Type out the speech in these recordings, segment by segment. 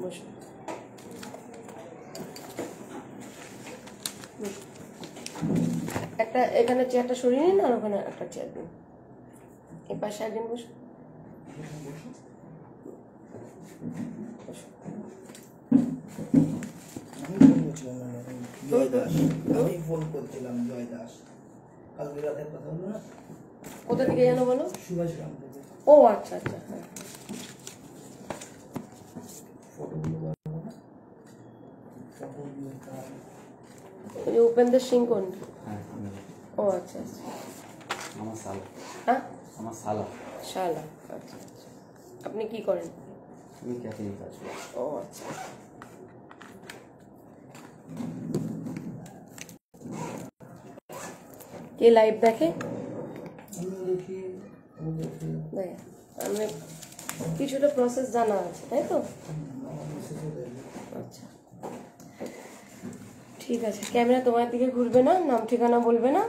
বসুন। একটা এখানে চেয়ারটা সরিয়ে নিন আর ওখানে একটা চেয়ার দিন। এই পাশে একদিন বসুন। জয় দাস, আমি ফোন করছিলাম। জয় দাস, কালকে রাতের কথা হলো না? কোথা থেকে যেন বলো? সুভাষগ্রাম থেকে। ও আচ্ছা আচ্ছা, হ্যাঁ। ওই উপেন্দ্র সিং কোন? ও আচ্ছা আচ্ছা, আমার শালা। হ্যাঁ আমার শালা। শালা, আচ্ছা আচ্ছা। আপনি কি করেন? আমি ক্যাটারিং কাজ করি। ও আচ্ছা। কে লাইভ দেখে? আমি কিছুটা প্রসেস জানা আছে, তাই তো? আচ্ছা ঠিক আছে, ক্যামেরা তোমার দিকে ঘুরবে না, নাম ঠিকানা বলবে না,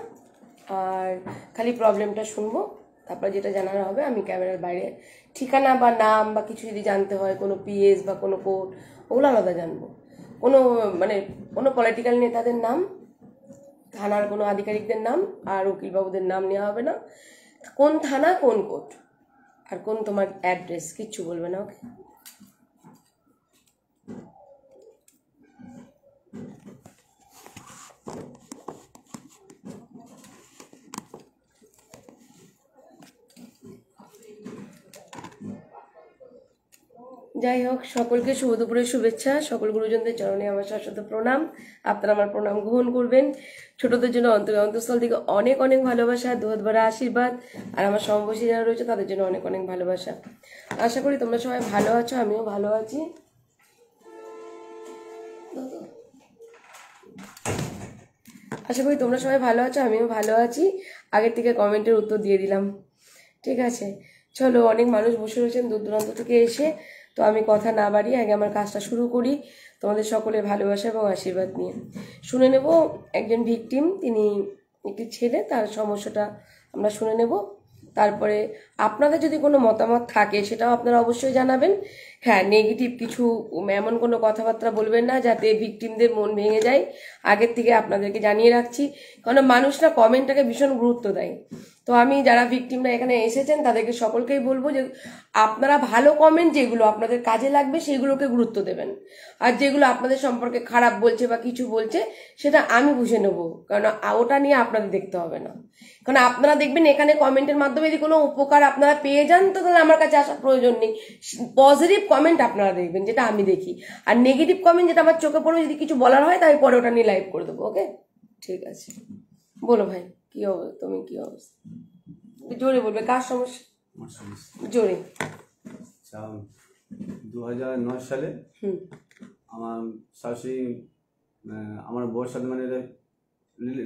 আর খালি প্রবলেমটা শুনবো, তারপর যেটা জানার হবে আমি ক্যামেরার বাইরে ঠিকানা বা নাম বা কিছু যদি জানতে হয়, কোনো পিএস বা কোনো কোড, ওগুলো আলাদা জানবো। কোনো মানে কোনো পলিটিক্যাল নেতাদের নাম, থানার কোনো আধিকারিকদের নাম আর উকিলবাবুদের নাম নেওয়া হবে না। কোন থানা, কোন কোর্ট, আর কোন তোমার অ্যাড্রেস, কিচ্ছু বলবে না, ওকে? যাই হোক, সকলকে শুভ দুপুরের শুভেচ্ছা। সকল গুরুজনদের চরণে আমার শাশ্বত প্রণাম। আপনারা আমার প্রণাম গ্রহণ করবেন। ছোটদের জন্য অন্তঃস্থল থেকে অনেক অনেক ভালোবাসা, দুহাত ভরা আশীর্বাদ, আর আমার সমবয়সী যারা রয়েছে তাদের জন্য অনেক অনেক ভালোবাসা। আশা করি তোমরা সবাই ভালো আছো, আমিও ভালো আছি। আশা করি তোমরা সবাই ভালো আছো, আমিও ভালো আছি। আগের থেকে কমেন্টের উত্তর দিয়ে দিলাম, ঠিক আছে? চলো, অনেক মানুষ বসে রয়েছেন দূর দূরান্ত থেকে এসে, তো আমি কথা না বাড়িয়ে আগে আমার কাজটা শুরু করি তোমাদের সকলের ভালোবাসা এবং আশীর্বাদ নিয়ে। শুনে নেব একজন ভিকটিম, তিনি একটি ছেলে, তার সমস্যাটা আমরা শুনে নেব। তারপরে আপনাদের যদি কোনো মতামত থাকে সেটাও আপনারা অবশ্যই জানাবেন। হ্যাঁ, নেগেটিভ কিছু এমন কোনো কথাবার্তা বলবেন না যাতে ভিকটিমদের মন ভেঙে যায়, আগের থেকে আপনাদেরকে জানিয়ে রাখছি। কারণ মানুষরা কমেন্টটাকে ভীষণ গুরুত্ব দেয়। তো আমি যারা ভিকটিমরা এখানে এসেছেন তাদেরকে সকলকেই বলবো যে আপনারা ভালো কমেন্ট যেগুলো আপনাদের কাজে লাগবে সেগুলোকে গুরুত্ব দেবেন, আর যেগুলো আপনাদের সম্পর্কে খারাপ বলছে বা কিছু বলছে সেটা আমি বুঝে নেব, কারণ ওটা নিয়ে আপনাদের দেখতে হবে না। কারণ আপনারা দেখবেন এখানে কমেন্টের মাধ্যমে যদি কোনো উপকার আপনারা পেয়ে যান তো তাহলে আমার কাছে আসার প্রয়োজন নেই। পজিটিভ কমেন্ট আপনারা দেখবেন, যেটা আমি দেখি, আর নেগেটিভ কমেন্ট যেটা আমার চোখে পড়বে, যদি কিছু বলার হয় তাই পরে ওটা নিয়ে লাইভ করে দেবো, ওকে? ঠিক আছে, বলো ভাই, কি অবস্থা? তুমি কি অবস্থা? জোরে বলবে, কার সমস্যা? জোরে। 2009 সালে আমার শাশুড়ি আমার বউয়ের সাথে মানে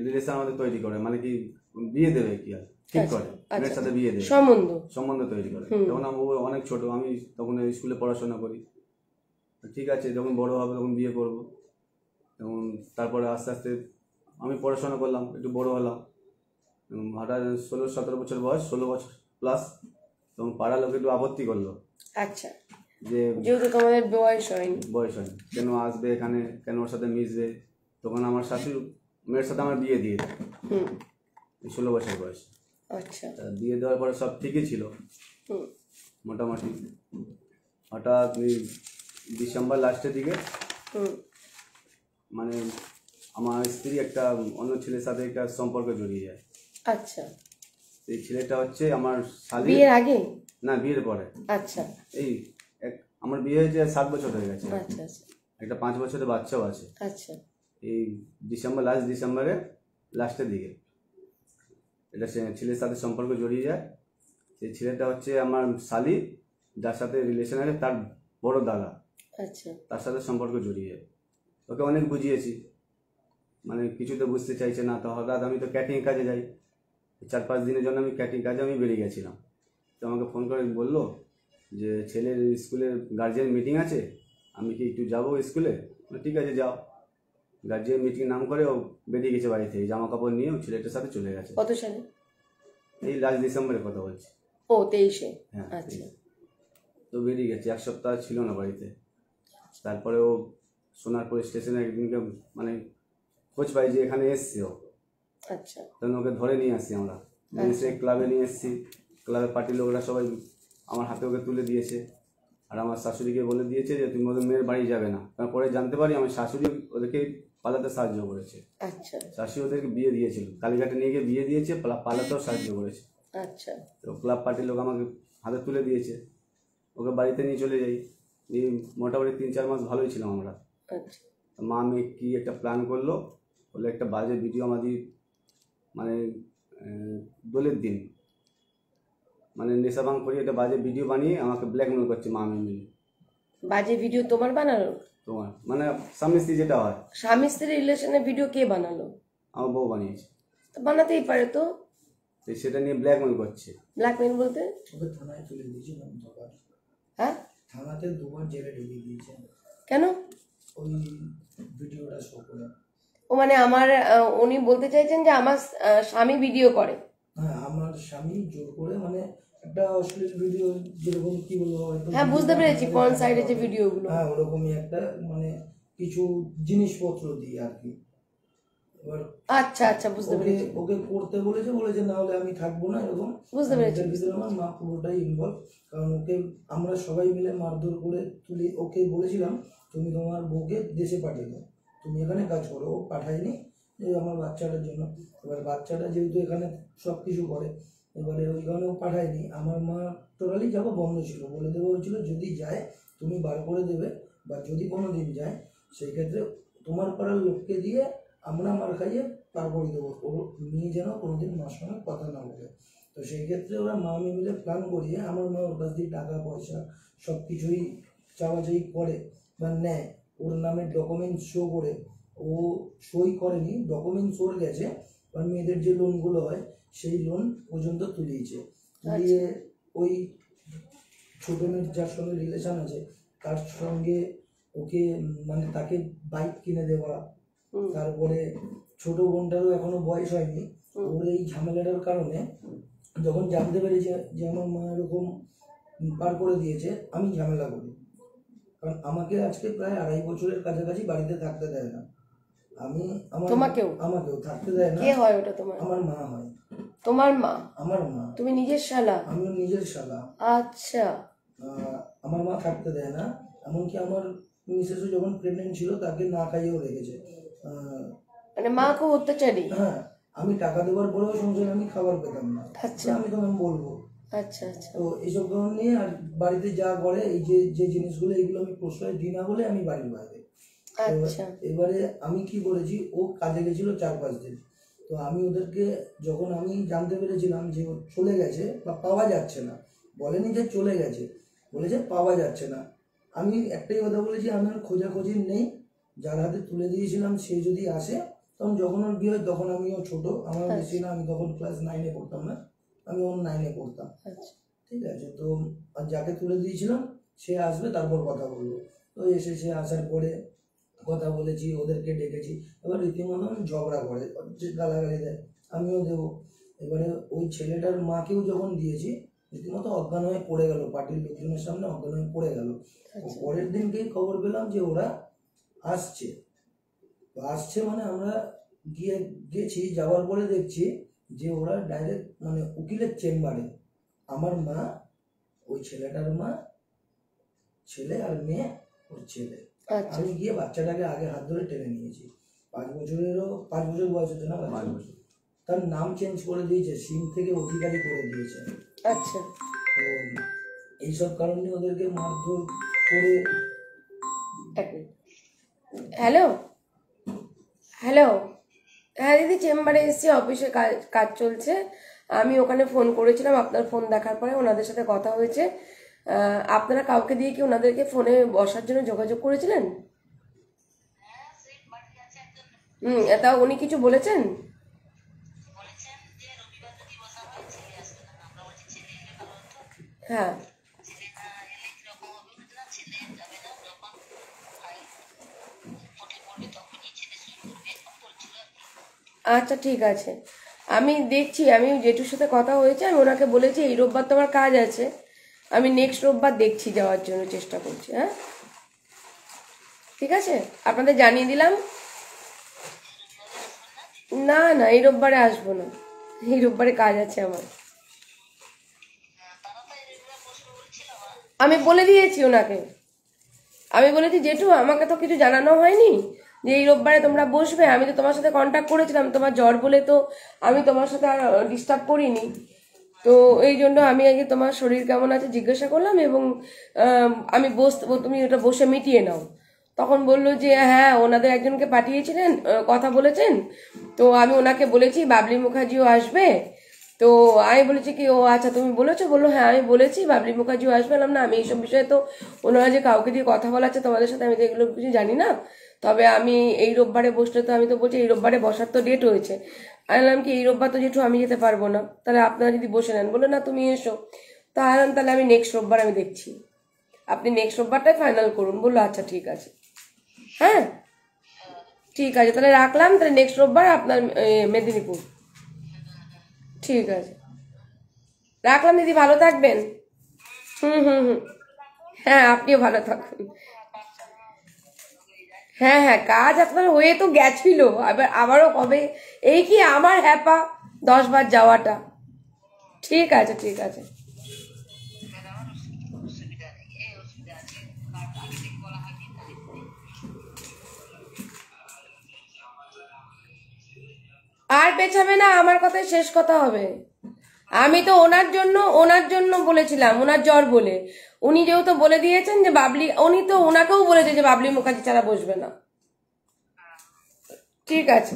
রিলেশন আমাদের তৈরি করে, মানে কি বিয়ে দেবে কি আর ঠিক করে, মেয়ের সাথে বিয়ে দেবে, সম্বন্ধ তৈরি করে। তখন আমি অনেক ছোট, আমি তখন স্কুলে পড়াশোনা করি। ঠিক আছে, যখন বড় হবে তখন বিয়ে করব। তখন তারপরে আস্তে আস্তে আমি পড়াশোনা করলাম, একটু বড় হলাম, হঠাৎ 16-17 বছর বয়স, 16 বছর প্লাস, তখন পাড়ার লোক একটু আপত্তি করলো। আচ্ছা, যে যেহেতু তোমাদের বয়স হয়নি, কেন আসবে এখানে, কেন ওর সাথে মিশবে। তখন আমার শাশুড়ি মেয়ের সাথে আমার বিয়ে দিয়ে 16 বছর বয়স। আচ্ছা, বিয়ে দেওয়ার পরে সব ঠিকই ছিল মোটামুটি। হঠাৎ ডিসেম্বর লাস্টের দিকে মানে আমার স্ত্রী একটা অন্য ছেলের সাথে একটা সম্পর্ক জড়িয়ে যায়। আচ্ছা, এই ছেলেটা হচ্ছে আমার শালি। বিয়ের আগে না, বিয়ের পরে। আচ্ছা, এই আমার বিয়ে হয়েছে 7 বছর হয়ে গেছে। আচ্ছা আচ্ছা, একটা 5 বছরের বাচ্চাও আছে। আচ্ছা, এই ডিসেম্বরে লাস্টের দিকে এটা ছেলের সাথে সম্পর্ক জড়িয়ে যায়। সেই ছেলেটা হচ্ছে আমার শালি, যার সাথে রিলেশন আছে তার বড় দাদা। আচ্ছা, তার সাথে সম্পর্ক জড়িয়ে যায়। ওকে অনেক বুঝিয়েছি, মানে কিছু তো বুঝতে চাইছে না। তো হঠাৎ আমি তো ক্যাটারিং কাজে যাই, 4-5 দিনের জন্য আমি ক্যাটারিং কাজে বেরিয়ে গেছিলাম। তো আমাকে ফোন করে বললো যে ছেলের স্কুলের গার্জিয়ান মিটিং আছে, আমি কি একটু যাবো স্কুলে? ঠিক আছে যাও। গার্জিয়ান মিটিং নাম করে ও বেরিয়ে গেছে বাড়ি থেকে, জামা কাপড় নিয়ে ও ছেলেটার সাথে চলে গেছে। কত সালে? এই লাস্ট ডিসেম্বরের কথা বলছি। ও 23-এ? হ্যাঁ, আচ্ছা। তো বেরিয়ে গেছে, 1 সপ্তাহ ছিল না বাড়িতে। তারপরে ও সোনারপুর স্টেশনে একদিনকে মানে খোঁজ পাই যে এখানে এসছে ও, আচ্ছা তখন ওকে ধরে নিয়ে আসি আমরা, নিয়ে এসে ক্লাবে নিয়ে এসেছি। ক্লাবের পার্টির লোকরা সবাই আমার হাতে ওকে তুলে দিয়েছে, আর আমার শাশুড়িকে বলে দিয়েছে যে তুমি ওদের মেয়ের বাড়ি যাবে না। কারণ পরে জানতে পারি আমার শাশুড়ি ওদেরকে পালাতে সাহায্য করেছে। আচ্ছা শাশুড়ি ওদেরকে বিয়ে দিয়েছিল, কালীঘাটে নিয়ে গিয়ে বিয়ে দিয়েছে, পালাতেও সাহায্য করেছে। আচ্ছা তো ক্লাব পার্টির লোক আমাকে হাতে তুলে দিয়েছে, ওকে বাড়িতে নিয়ে চলে যাই। এই মোটামুটি 3-4 মাস ভালোই ছিলাম আমরা। আচ্ছা মা মেয়ে কি একটা প্ল্যান করলো, বলে একটা বাজে ভিডিও আমাদের মানে দোলের দিন মানে নেশা ভাঙ করে একটা বাজে ভিডিও বানিয়ে আমাকে ব্ল্যাকমেল করছে মা মেয়ে মিলে। বাজে ভিডিও তোমার বানালো? তোমার মানে স্বামী স্ত্রী যেটা হয়, স্বামী স্ত্রী রিলেশনের ভিডিও কে বানালো? আমার বউ বানিয়েছে। তো বানাতেই পারে তো। তো সেটা নিয়ে ব্ল্যাকমেল করছে। ব্ল্যাকমেল বলতে? ওকে থানায় তুলে দিয়েছিলাম দুবার, হ্যাঁ থানাতে 2বার জেলে ঢুকিয়ে দিয়েছে কেন? ওই ভিডিওটা শো করে। ও মানে আমার উনি বলতে চাইছেন যে আমার স্বামী ভিডিও করে? হ্যাঁ, আমার স্বামী জোর করে মানে একটা অশ্লীল ভিডিও, যেরকম কি বলবো হয়তো, হ্যাঁ বুঝতে পেরেছি, পর্ন সাইডে যে ভিডিওগুলো। হ্যাঁ ওরকমই একটা মানে কিছু জিনিসপত্র দিয়ে আর কি। এবার আচ্ছা আচ্ছা বুঝতে ওকে পেরেছি। ওকে করতে বলেছে না হলে আমি থাকবো না, এরকম। বুঝতে পেরেছি। এর ভিতরে আমার মা পুরোটাই ইনভলভ, কারণ ওকে আমরা সবাই মিলে মারধর করে তুলি। ওকে বলেছিলাম তুমি তোমার বউকে দেশে পাঠিয়ে দাও, তুমি এখানে কাজ করো। ও পাঠায়নি, যে আমার বাচ্চাটার জন্য। এবার বাচ্চাটা যেহেতু এখানে সব কিছু করে, এবারে ওই কারণে ও পাঠায়নি। আমার মা টোটালি যাওয়া বন্ধ ছিল, বলে দেওয়া হয়েছিল যদি যায় তুমি বার করে দেবে, বা যদি কোনো দিন যায় সেই ক্ষেত্রে তোমার পাড়ার লোককে দিয়ে আমরা মার খাইয়ে পার করে দেবো, ও নিয়ে যেন কোনোদিন মার সঙ্গে কথা না বলে। তো সেই ক্ষেত্রে ওরা মা আমি মিলে প্ল্যান করিয়ে আমার মা ওর কাছ দিয়ে টাকা পয়সা সব কিছুই চাওয়াচাই করে বা নেয়। ওর নামে ডকুমেন্টস শো করে, ও সই করেনি, ডকুমেন্টস ওর গেছে। আর মেয়েদের যে লোনগুলো হয় সেই লোন পর্যন্ত তুলিয়েছে। তুলিয়ে ওই ছোট মেয়ের যার সঙ্গে রিলেশন আছে তার সঙ্গে ওকে মানে তাকে বাইক কিনে দেওয়া। তারপরে ছোট বোনটারও এখনো বয়স হয়নি, ওর এই ঝামেলাটার কারণে যখন জানতে পেরেছে যে আমার মা এরকম পার করে দিয়েছে, আমি ঝামেলা করি। কারণ আমাকে আজকে প্রায় 2.5 বছরের কাছাকাছি বাড়িতে থাকতে দেয় না। আমি আমাকেও থাকতে দেয় না। কে হয় ওটা তোমার? আমার মা হয়। তোমার মা? আমার মা। তুমি নিজের শালা? আমি নিজের শালা। আচ্ছা। আমার মা থাকতে দেয় না, এমনকি আমার মিসেসও যখন প্রেগনেন্ট ছিল তাকে না খাইয়েও রেখেছে। মানে মা খুব অত্যাচারী? হ্যাঁ, আমি টাকা দেওয়ার পরেও সংসারে আমি খাবার পেতাম না। আচ্ছা। আমি তোমাকে বলবো। আচ্ছা আচ্ছা। তো এইসব কারণ নিয়ে আর বাড়িতে যা করে এই যে জিনিসগুলো এগুলো আমি প্রশ্রয় দিই না বলে আমি বাড়ির বাইরে। আচ্ছা। এবারে আমি কি করেছি, ও কাজে গেছিল 4-5 দিন। তো আমি ওদেরকে যখন আমি জানতে পেরেছিলাম যে ও চলে গেছে বা পাওয়া যাচ্ছে না, বলেনি যে চলে গেছে, বলেছে পাওয়া যাচ্ছে না, আমি একটাই কথা বলেছি আমি আর খোঁজাখুঁজি নেই, যার হাতে তুলে দিয়েছিলাম সে যদি আসে। তখন যখন ওর বিয়ে হয় তখন আমিও ছোট, আমার বেশি না, আমি তখন ক্লাস 9-এ পড়তাম না, আমি ওর 9-এ পড়তাম। ঠিক আছে, তো যাকে তুলে দিয়েছিলাম সে আসবে, তারপর কথা বলবো। তো এসে আসার পরে কথা বলেছি, ওদেরকে ডেকেছি। এবার রীতিমতন ঝগড়া করে, গালাগালি দেয়, আমিও দেবো। এবারে ওই ছেলেটার মাকেও যখন দিয়েছি রীতিমতো অজ্ঞান হয়ে পড়ে গেল, পার্টির লোকজনের সামনে অজ্ঞান হয়ে পড়ে গেল। পরের দিনকেই খবর পেলাম যে ওরা আসছে মানে আমরা গেছি, যাওয়ার পরে দেখছি যে ওরা ডাইরেক্ট মানে উকিলের চেম্বারে, আমার মা, ওই ছেলেটার মা, ছেলে আর মেয়ে, ওর ছেলে। আমি গিয়ে বাচ্চাটাকে আগে হাত ধরে টেনে নিয়েছি। 5 বছর বয়স হচ্ছে না, 5 বছর। তার নাম চেঞ্জ করে দিয়েছে, সিং থেকে অধিকারী করে দিয়েছে। আচ্ছা। তো এইসব কারণে ওদেরকে মারধর করে। হ্যালো হ্যালো, হ্যাঁ দিদি, চেম্বারে এসেছি, অফিসে কাজ চলছে। আমি ওখানে ফোন করেছিলাম, আপনার ফোন দেখার পরে ওনাদের সাথে কথা হয়েছে। আপনারা কাউকে দিয়ে কি ওনাদেরকে ফোনে বসার জন্য যোগাযোগ করেছিলেন? তা উনি কিছু বলেছেন? হ্যাঁ। আচ্ছা ঠিক আছে, আমি দেখছি, আমি জেঠুর সাথে কথা হয়েছে, আমি ওনাকে বলেছি এই রোববার তো আমার কাজ আছে, আমি নেক্সট রোববার দেখছি, যাওয়ার জন্য চেষ্টা করছি। হ্যাঁ ঠিক আছে, আপনাদের জানিয়ে দিলাম। না না, এই রোববারে আসবো না, এই রোববারে কাজ আছে আমার। আমি বলে দিয়েছি ওনাকে, আমি বলেছি জেঠু আমাকে তো কিছু জানানো হয়নি যে এই রোববারে তোমরা বসবে। আমি তো তোমার সাথে কন্ট্যাক্ট করেছিলাম, তোমার জ্বর বলে তো আমি তোমার সাথে আর ডিস্টার্ব করিনি। তো এই জন্য আমি আগে তোমার শরীর কেমন আছে জিজ্ঞাসা করলাম, এবং আমি তুমি ওটা বসে মিটিয়ে নাও। তখন বললো যে হ্যাঁ ওনাদের একজনকে পাঠিয়েছিলেন, কথা বলেছেন। তো আমি ওনাকে বলেছি বাবলি মুখার্জিও আসবে। তো আমি বলেছি কি, ও আচ্ছা তুমি বলেছো? বললো হ্যাঁ আমি বলেছি বাবলি মুখার্জিও আসবে। বললাম না, আমি এইসব বিষয়ে তো ওনারা যে কাউকে দিয়ে কথা বলাচ্ছে তোমাদের সাথে, আমি তো এগুলো কিছু জানি না। তবে আমি এই রোববারে বসলে তো, আমি তো বলছি এই রোববারে বসার তো ডেট হয়েছে। আমি বললাম কি এই রোববার তো জেঠু আমি যেতে পারবো না, তাহলে আপনারা যদি বসে নেন। বললো না তুমি এসো। তাহলে আমি নেক্সট রোববার আমি দেখছি, আপনি নেক্সট রোববারটাই ফাইনাল করুন। বললো আচ্ছা ঠিক আছে, হ্যাঁ ঠিক আছে, তাহলে রাখলাম। তাহলে নেক্সট রোববার আপনার মেদিনীপুর। ঠিক আছে, রাখলাম দিদি, ভালো থাকবেন। হুম হুম হুম, হ্যাঁ আপনিও ভালো থাকুন। হ্যাঁ হ্যাঁ, কাজ আপনার হয়ে তো গেছিল, আবারও কবে, এই কি আমার হ্যাপা 10 বার যাওয়াটা। ঠিক আছে ঠিক আছে। আর পেছাবে না, আমার কথাই শেষ কথা হবে। আমি তো ওনার জন্য বলেছিলাম, ওনার জ্বর বলে। উনি যেহেতু বলে দিয়েছেন যে বাবলি, উনি তো ওনাকেও বলেছে যে বাবলি মুখার্জি ছাড়া বসবে না। ঠিক আছে,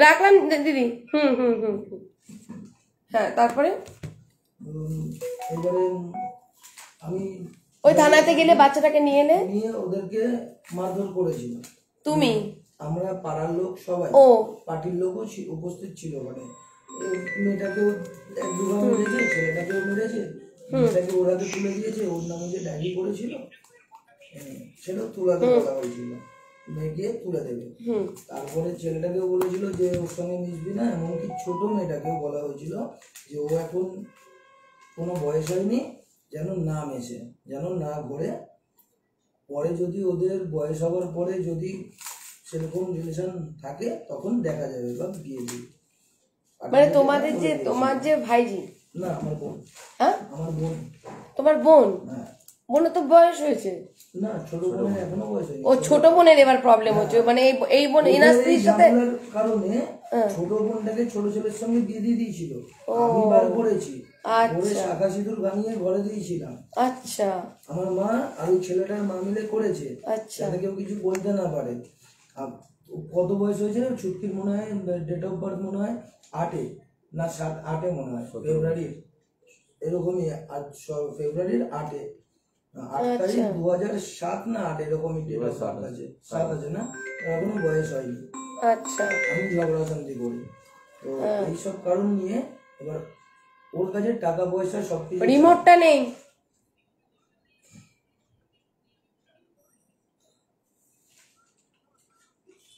রাখলাম দিদি। হুম হুম হুম হুম। হ্যাঁ তারপরে এবারে আমি ওই থানাতে গেলে বাচ্চাটাকে নিয়ে এলে, নিয়ে ওদেরকে মারধর করেছিল। তুমি আমরা পাড়ার লোক সবাই, ও পার্টির লোকও উপস্থিত ছিল। মানে মেয়েটাকেও 1-2 বার মেরেছে, ছেলেটাকেও মেরেছে, মেয়েটাকে ওর হাতে তুলে দিয়েছে, ওর নামে যে ডায়েরি করেছিল সেটাও তুলাতে বলা হয়েছিল, মেয়েকে তুলে দেবে। তারপরে ছেলেটাকেও বলেছিল যে ওর সঙ্গে মিশবি না, এমনকি ছোট মেয়েটাকেও বলা হয়েছিল যে ও এখন কোনো বয়স হয়নি, যেন না মেশে, যেন না ঘোরে। পরে যদি ওদের বয়স হওয়ার পরে যদি সেরকম রিলেশন থাকে তখন দেখা যাবে বা বিয়ে দিই। মানে তোমার যে ভাইজি? না, আমার বোন। হ্যাঁ আমার বোন। তোমার বোন? হ্যাঁ। বোনের তো বয়স হয়েছে। না, ছোট বোনের এখনো বয়স হয়নি। ও ছোট বোনের এবার প্রবলেম হচ্ছে, মানে এই বোন এনার স্ত্রীর সাথে কারণে ছোট বোনটাকে ছোট ছেলের সঙ্গে বিয়ে দিয়ে দিয়েছিল। আমি বার করেছি, করে শাখা সিঁদুর বানিয়ে ঘরে দিয়েছিলাম। আচ্ছা, আমার মা আর ওই ছেলেটার মা মিলে করেছে, যাতে কেউ কিছু বলতে না পারে। কত বয়স হয়েছে ছুটকির? মনে হয় ডেট অফ বার্থ মনে হয় 8-এ না 7-8-এ মনে হয়, ফেব্রুয়ারির এরকমই, আজ ফেব্রুয়ারির 8-এ, 8 তারিখ 2007 না 8 এরকমই ডেট অফ বার্থ আছে। 7 আছে না, এখনো বয়স হয়নি। আচ্ছা, আমি ঝগড়া শান্তি করি তো এইসব কারণ নিয়ে। এবার ওর কাছে টাকা পয়সা সবকিছু, রিমোটটা নেই।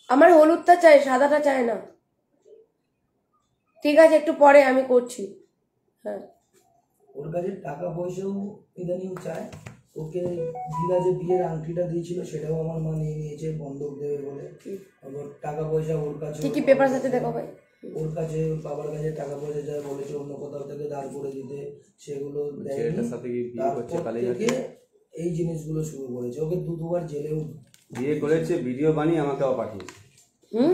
আমার হলুদটা চাই, সাদাটা চাই না। ঠিক আছে, একটু পরে আমি করছি। হ্যাঁ, ওর কাছে টাকা পয়সাও ইদানিং চায়। ওকে দিদা যে বিয়ের আংটিটা দিয়েছিল সেটাও আমার মা নিয়ে নিয়েছে বন্ধক দেবে বলে। আবার টাকা পয়সা ওর কাছে, কি কি পেপার আছে দেখো ভাই। ওর কাছে, ওর বাবার কাছে টাকা পয়সা যা বলেছে অন্য কোথাও থেকে ধার করে দিতে, সেগুলো দেয়নি। তারপর থেকে এই জিনিসগুলো শুরু করেছে। ওকে 2-2 বার জেলেও বিয়ে করেছে, ভিডিও বানিয়ে আমাকে পাঠিয়েছে।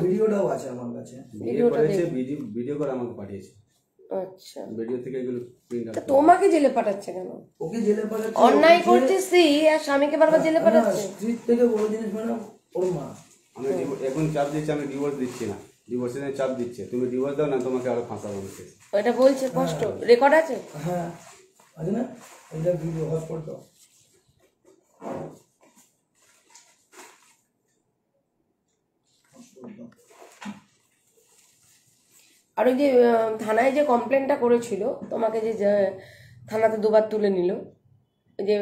ভিডিওটাও আছে আমার কাছে। বিয়ে করেছে, ভিডিও করে আমাকে পাঠিয়েছে। আচ্ছা, ভিডিও থেকে এগুলো প্রিন্ট আউট। তোমাকে জেলে পাঠাচ্ছে কেন? ওকে জেলে পাঠাচ্ছে, অন্যায় করছে স্ত্রী আর স্বামীকে বারবার জেলে পাঠাচ্ছে। স্ত্রীর থেকে বড় জিনিস মানে ওর মা। আমি এখন চাপ দিচ্ছি, আমি ডিভোর্স দিচ্ছি না, ডিভোর্সের জন্য চাপ দিচ্ছে, তুমি ডিভোর্স দাও না তোমাকে আরো ফাঁসাবো। ওটা বলছে, কষ্ট রেকর্ড আছে। হ্যাঁ আছে না, এটা ভিডিও হটস্পট দাও। আর ওই যে থানায় যে কমপ্লেনটা করেছিল তোমাকে, যে থানাতে 2 বার তুলে নিল, যে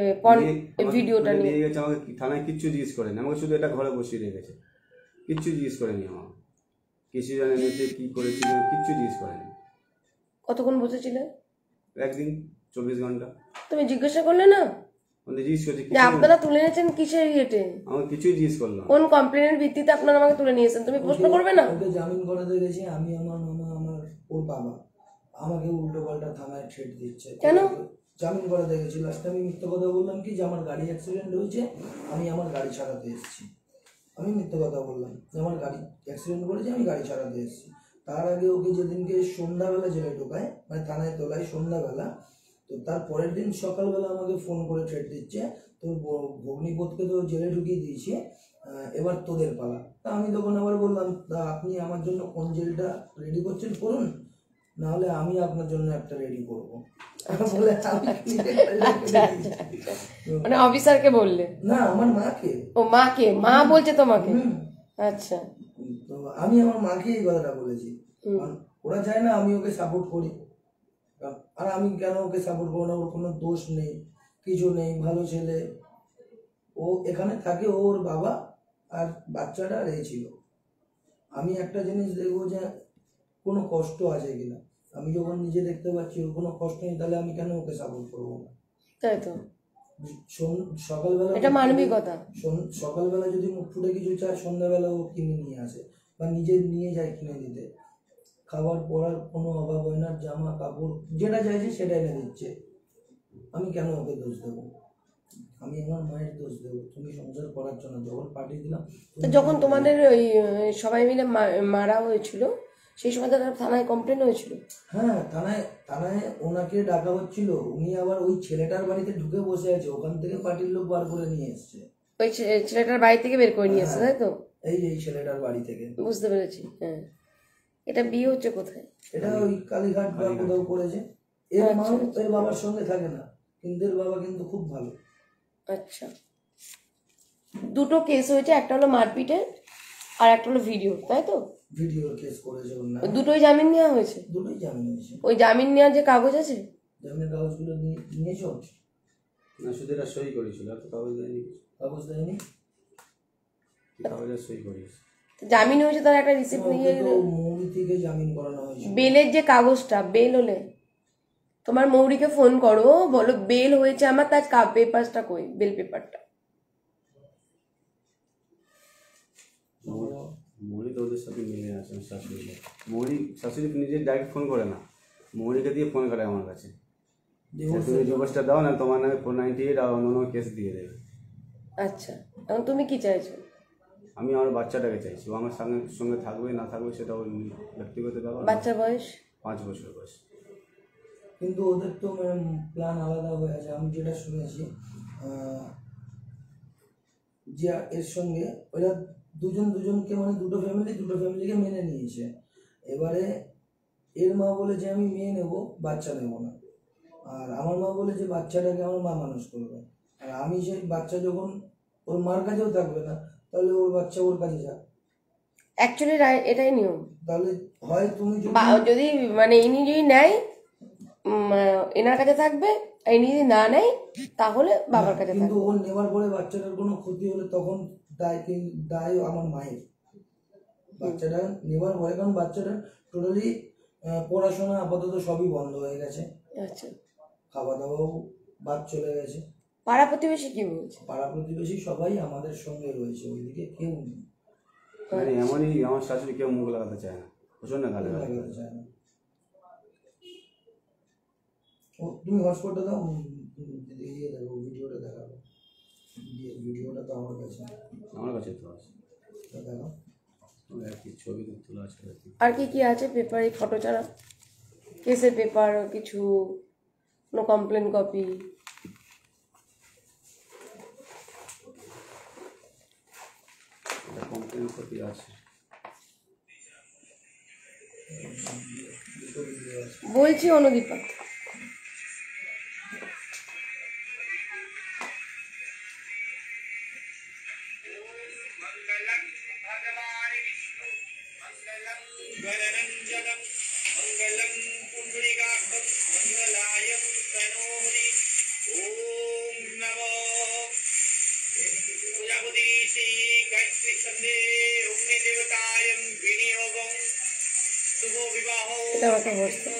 ভিডিওটা নিয়ে গেছে, আমাকে থানায় কিচ্ছু জিজ্ঞেস করেনি, আমাকে শুধু এটা ঘরে বসিয়ে রেখেছে, কিচ্ছু জিজ্ঞেস করেনি আমাকে, কিছু জানে না যে কি করেছি, কিচ্ছু জিজ্ঞেস করেনি। কতক্ষণ বসেছিলে? একদিন 24 ঘন্টা। তুমি জিজ্ঞাসা করলে না? ওদের জিজ্ঞেস করছে যে আপনারা তুলে নিয়েছেন কিসের ইয়েতে, আমাকে কিছুই জিজ্ঞেস করলাম কোন কমপ্লেনের ভিত্তিতে আপনারা আমাকে তুলে নিয়েছেন, তুমি প্রশ্ন করবে না? ওকে জামিন করাতে গেছি আমি, আমার মামা, আমার ওর বাবা আমাকে উল্টো পাল্টা থানায় ঠেট দিচ্ছে। কেন? জামিন করাতে গেছি, লাস্টে আমি মিথ্যে কথা বললাম কি যে আমার গাড়ি অ্যাক্সিডেন্ট হয়েছে, আমি আমার গাড়ি ছাড়াতে এসেছি। আমি মিথ্যে কথা বললাম যে আমার গাড়ি অ্যাক্সিডেন্ট করেছে, আমি গাড়ি ছাড়াতে এসেছি। তার আগে ওকে যেদিনকে সন্ধ্যাবেলা জেলে ঢোকায়, মানে থানায় তোলায় সন্ধ্যাবেলা, তো তার পরের দিন সকালবেলা আমাকে ফোন করে থ্রেট দিচ্ছে, তোর ভগ্নিপথকে তো জেলে ঢুকিয়ে দিয়েছে, এবার তোদের পালা। তা আমি তখন আবার বললাম, তা আপনি আমার জন্য কোন জেলটা রেডি করছেন করুন, নাহলে আমি আপনার জন্য একটা রেডি করবো। বলে আমি মানে অফিসারকে বললে? না, আমার মাকে। ও মাকে, মা বলছে তোমাকে? আচ্ছা, তো আমি আমার মাকে এই কথাটা বলেছি। কারণ ওরা চায় না আমি ওকে সাপোর্ট করি, আর আমি কেন ওকে সাপোর্ট করবো না? ওর কোনো দোষ নেই, কিছু নেই, ভালো ছেলে। ও এখানে থাকে, ওর বাবা আর বাচ্চাটা আর এই ছিল। আমি একটা জিনিস দেখবো যে কোনো কষ্ট আছে কিনা। আমি যখন নিজে দেখতে পাচ্ছি ওর কোনো কষ্ট নেই, তাহলে আমি কেন ওকে সাপোর্ট করবো না? তাই তো, সকালবেলা এটা মানবিকতা। সকালবেলা যদি মুখ ফুটে কিছু চায়, সন্ধ্যাবেলা ও কিনে নিয়ে আসে বা নিজে নিয়ে যায় কিনে দিতে। খাবার পরার কোনো অভাব হয় না, জামা কাপড় যেটা চাইছে সেটা এনে দিচ্ছে। আমি কেন ওকে দোষ দেবো? আমি আমার মায়ের দোষ দেবো? তুমি সংসার করার জন্য যখন পাঠিয়ে দিলাম। তো যখন তোমাদের ওই সবাই মিলে মারা হয়েছিল, সেই সময় তো থানায় কমপ্লেন হয়েছিল? হ্যাঁ, থানায় ওনাকে ডাকা হচ্ছিল। উনি আবার ওই ছেলেটার বাড়িতে ঢুকে বসে আছে, ওখান থেকে পার্টির লোক বার করে নিয়ে এসছে। ওই ছেলেটার বাড়ি থেকে বের করে নিয়ে এসছে, তাই তো? এই ছেলেটার বাড়ি থেকে। বুঝতে পেরেছি, হ্যাঁ। এটা বিয়ে হচ্ছে কোথায়? এটা ওই কালীঘাট বা কোথাও করেছে। এর মা এর বাবার সঙ্গে থাকে না, কিন্তু এর বাবা কিন্তু খুব ভালো। আচ্ছা, দুটো কেস হয়েছে, একটা হলো মারপিটের আর একটা হলো ভিডিও, তাই তো? ভিডিওর কেস করেছে ওর নামে। দুটোই জামিন নেওয়া হয়েছে? দুটোই জামিন হয়েছে। ওই জামিন নেওয়ার যে কাগজ আছে, জামিনের কাগজগুলো নিয়েছো? না, শুধু এটা সই করেছিল, আর তো কাগজ দেয়নি কিছু। কাগজ দেয়নি? কাগজে সই করিয়েছে। জামিন হয়েছে তার একটা রিসিপ্ট নিয়ে। মৌরি থেকে জামিন করানো হয়েছে। বেলের যে কাগজটা, বেল হলে তোমার মৌরিকে ফোন করো, বলো বেল হয়েছে আমার, তার পেপারসটা কই, বেল পেপারটা। মৌরি তো ওদের সাথে মিলে আছে শাশুড়ি। মৌরি শাশুড়ি নিজে ডাইরেক্ট ফোন করে না, মৌরিকে দিয়ে ফোন করে আমার কাছে, তুমি ডিভোর্সটা দাও না, তোমার নামে 498 আর অন্য কেস দিয়ে দেবে। আচ্ছা, এখন তুমি কি চাইছো? আমি আমার বাচ্চাটাকে চাইছি, ও আমার সঙ্গে থাকবে না থাকবে সেটা ওর ব্যক্তিগত ব্যাপার। বাচ্চার বয়স 5 বছর বয়স। কিন্তু ওদের তো প্ল্যান আলাদা হয়ে আছে। আমি যেটা শুনেছি যে এর সঙ্গে ওরা দুজনকে, মানে দুটো ফ্যামিলিকে মেনে নিয়েছে। এবারে এর মা বলে যে আমি মেয়ে নেব, বাচ্চা নেব না। আর আমার মা বলে যে বাচ্চাটাকে আমার মা মানুষ করবে। আর আমি সেই বাচ্চা যখন ওর মার কাছেও থাকবে না, তাহলে ওর বাচ্চা ওর কাছে যাক। অ্যাকচুয়ালি এটাই নিয়ম। তাহলে হয় তুমি যদি মানে ইনি যদি নেয় এনার কাছে থাকবে, আর ইনি যদি না নেয় তাহলে বাবার কাছে থাকবে। কিন্তু ও নেওয়ার পরে বাচ্চাটার কোনো ক্ষতি হলে তখন দায় আমার মায়ের। বাচ্চাটা নেওয়ার পরে, কারণ বাচ্চাটা টোটালি পড়াশোনা আপাতত সবই বন্ধ হয়ে গেছে। আচ্ছা, খাওয়া দাওয়াও বাদ চলে গেছে। পাড়া প্রতিবেশী কি বলছে? পাড়া প্রতিবেশী সবাই আমাদের সঙ্গে রয়েছে, ওইদিকে কেউ নেই। মানে এমনই আমার শাশুড়ি কেউ মুখ লাগাতে চায় না, প্রচন্ড গালে লাগাতে চায় না। তুমি হটস্পটটা দাও, ইয়ে দেখো, ভিডিওটা দেখাবো। ভিডিওটা তো আমার কাছে তো আছে, দেখো। একই ছবি তোলা আছে। আর কি কি আছে পেপার? এই ফটো ছাড়া কেসের পেপার কিছু, no complain copy? Complain copy আছে, বলছি অনুদীপা। এটা আমাকে হোয়াটসঅ্যাপ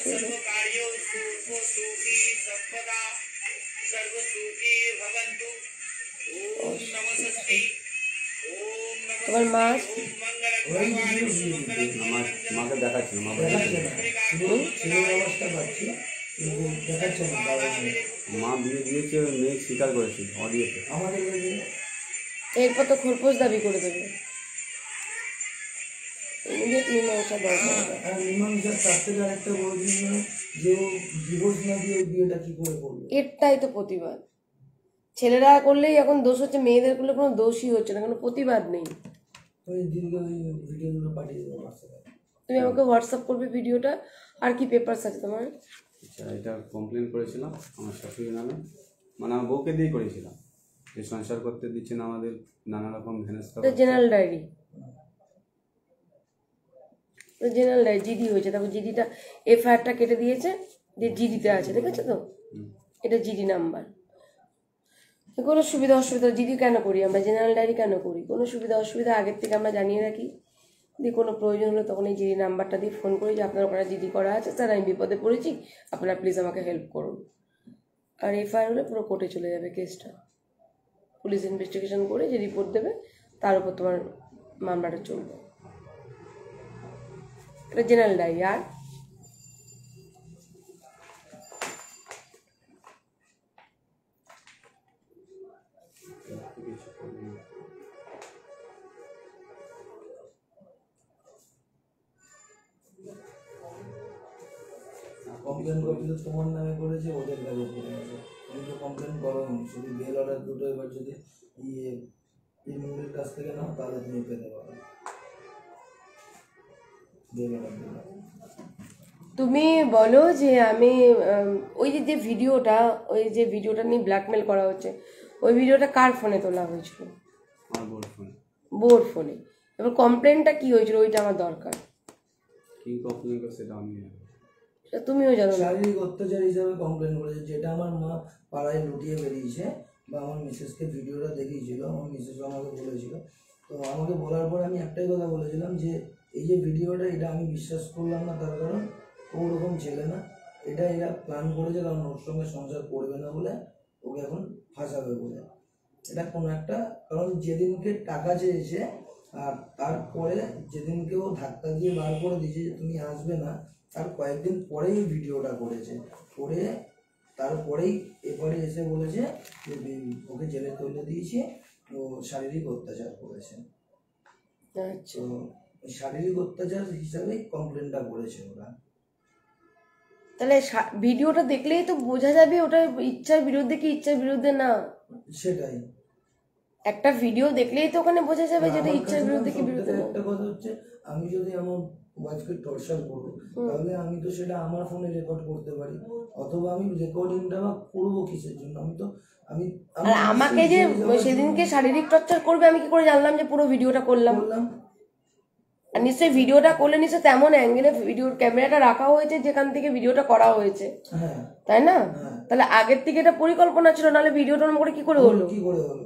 করে দাও। তোমার মা ওরাই ভিডিও দিয়ে দিবে। আমার মাকে দেখাচ্ছিল, মা বলছে দেখাচ্ছে না, শুধু ছেলের অবস্থা পাচ্ছি, কিন্তু দেখাচ্ছে না বাবা মেয়ে। মা বিয়ে দিয়েছে, ওই মেয়ে স্বীকার করেছে অডিওতে। আমাদের কাছে এরপর তো খোরপোশ দাবি করে দেবে, ইমিডিয়েট মীমাংসা দরকার। আর মীমাংসা তার থেকে আরেকটা বড় জিনিস হলো যে ও ডিভোর্স না দিয়ে ওই বিয়েটা কি করে করবে। এটাই তো প্রতিবাদ। ছেলেরা করলেই এখন দোষ হচ্ছে, মেয়েদের করলে কোনো দোষই হচ্ছে না, কোনো প্রতিবাদ নেই। ওই দীর্ঘ ওই ভিডিওগুলো পাঠিয়ে দেবো হোয়াটসঅ্যাপে। তুমি আমাকে হোয়াটসঅ্যাপ করবে ভিডিওটা। আর কি পেপারস আছে তোমার? আচ্ছা, এটা কমপ্লেন করেছিলাম আমার শাশুড়ি নামে, মানে আমার বউকে দিয়ে করেছিলাম যে সংসার করতে দিচ্ছে না, আমাদের নানা রকম হেনস্থা এটা general diary, general diary GD হয়েছে। তারপর জিডিটা এফআইআরটা কেটে দিয়েছে, যে জিডিতে আছে, দেখেছো তো? এটা জিডি নাম্বার। কোনো সুবিধা অসুবিধা জিডি কেন করি আমরা, জেনারেল ডায়েরি কেন করি? কোনো সুবিধা অসুবিধা আগের থেকে আমরা জানিয়ে রাখি, দিয়ে কোনো প্রয়োজন হলে তখন এই জিডি নাম্বারটা দিয়ে ফোন করি যে আপনার ওখানে জিডি করা আছে স্যার, আমি বিপদে পড়েছি, আপনারা প্লিজ আমাকে হেল্প করুন। আর এফআইআর হলে পুরো কোর্টে চলে যাবে কেসটা, পুলিশ ইনভেস্টিগেশন করে যে রিপোর্ট দেবে তার উপর তোমার মামলাটা চলবে। এটা জেনারেল ডায়েরি। আর কমপ্লেন করছিল তোমার নামে করেছে, ওদের কাছে করে আছে। তুমি তো কমপ্লেন করো নি, শুধু বেল অর্ডার দুটো এবার যদি ইয়ে তৃণমূলের কাছ থেকে নাও তাহলে তুমি পেতে পারো বেল অর্ডার দুটো। তুমি বলো যে আমি ওই যে ভিডিওটা নিয়ে ব্ল্যাকমেল করা হচ্ছে, ওই ভিডিওটা কার ফোনে তোলা হয়েছিল? আমার বউর ফোনে। বোর ফোনে। এবার কমপ্লেনটা কি হয়েছিল ওইটা আমার দরকার। কি কমপ্লেন করে সেটা আমি জানি না। সেটা তুমিও জানো না। শারীরিক অত্যাচার হিসাবে কমপ্লেন করেছে, যেটা আমার মা পাড়ায় লুটিয়ে বেরিয়েছে বা আমার মিসেসকে ভিডিওটা দেখিয়েছিল, আমার মিসেসও আমাকে বলেছিল। তো আমাকে বলার পরে আমি একটাই কথা বলেছিলাম যে এই যে ভিডিওটা, এটা আমি বিশ্বাস করলাম না, তার কারণ ও ওরকম ছেলে না, এটা এরা প্ল্যান করেছে, কারণ ওর সঙ্গে সংসার করবে না বলে ওকে এখন ফাঁসাবে বলে। এটা কোনো একটা কারণ, যেদিনকে টাকা চেয়েছে আর তারপরে যেদিনকে ও ধাক্কা দিয়ে বার করে দিয়েছে যে তুমি আসবে না, তার কয়েকদিন পরেই ভিডিওটা করেছে, করে তারপরেই এবারে এসে বলেছে যে ওকে জেলে তুলে দিয়েছে, ও শারীরিক অত্যাচার করেছে। আচ্ছা, তো শারীরিক অত্যাচার হিসাবেই কমপ্লেনটা করেছে ওরা। তাহলে ভিডিওটা দেখলেই তো বোঝা যাবে ওটা ইচ্ছার বিরুদ্ধে কি ইচ্ছার বিরুদ্ধে না। সেটাই একটা ভিডিও দেখলেই তো ওখানে বোঝা যাবে যেটা আমার ইচ্ছার কাছে বিরুদ্ধে কি সবথেকে বিরুদ্ধে না। একটা কথা হচ্ছে, আমি যদি আমার ওয়াইফকে টর্চার করবো তাহলে আমি তো সেটা আমার ফোনে রেকর্ড করতে পারি, অথবা আমি রেকর্ডিংটা করবো কিসের জন্য? আমি আর আমাকে যে সেদিনকে শারীরিক টর্চার করবে আমি কি করে জানলাম যে পুরো ভিডিওটা করলাম? বললাম আর নিশ্চয়ই ভিডিওটা করলে নিশ্চয়ই তেমন অ্যাঙ্গেলে ভিডিওর ক্যামেরাটা রাখা হয়েছে যেখান থেকে ভিডিওটা করা হয়েছে, হ্যাঁ তাই না? তাহলে আগের থেকে এটা পরিকল্পনা ছিল, নাহলে ভিডিওটা করে কি করে হলো? কি করে হলো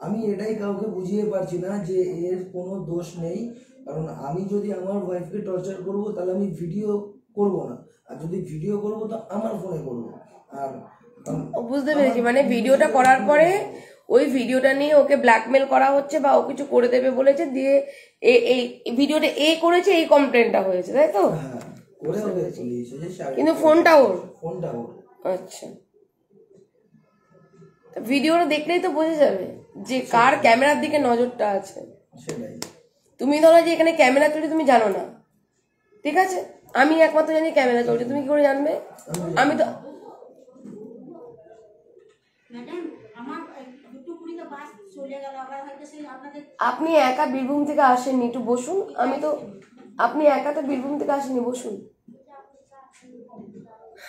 আমি এটাই কাউকে বুঝিয়ে পারছি না যে এর কোনো দোষ নেই। কারণ আমি যদি আমার ওয়াইফকে টর্চার করব তাহলে আমি ভিডিও করব না, আর যদি ভিডিও করব তো আমার ফোনে করব। আর বুঝতে পেরেছি, মানে ভিডিওটা করার পরে ওই ভিডিওটা নিয়ে ওকে ব্ল্যাকমেল করা হচ্ছে বা ও কিছু করে দেবে বলেছে, দিয়ে এই ভিডিওটা করেছে, এই কমপ্লেনটা হয়েছে, তাই তো? হ্যাঁ করে ওকে চলিয়েছে যে কিন্তু ফোনটা ওর। আচ্ছা, ভিডিওটা দেখলেই তো বোঝা যাবে যে কার ক্যামেরার দিকে নজরটা আছে। সেটাই তুমি ধরো যে এখানে ক্যামেরা চলছে তুমি জানো না, ঠিক আছে, আমি একমাত্র জানি ক্যামেরা চলছে, তুমি কি করে জানবে? আমি তো আপনি একা বীরভূম থেকে আসেননি, একটু বসুন। আপনি একা তো বীরভূম থেকে আসেননি, বসুন।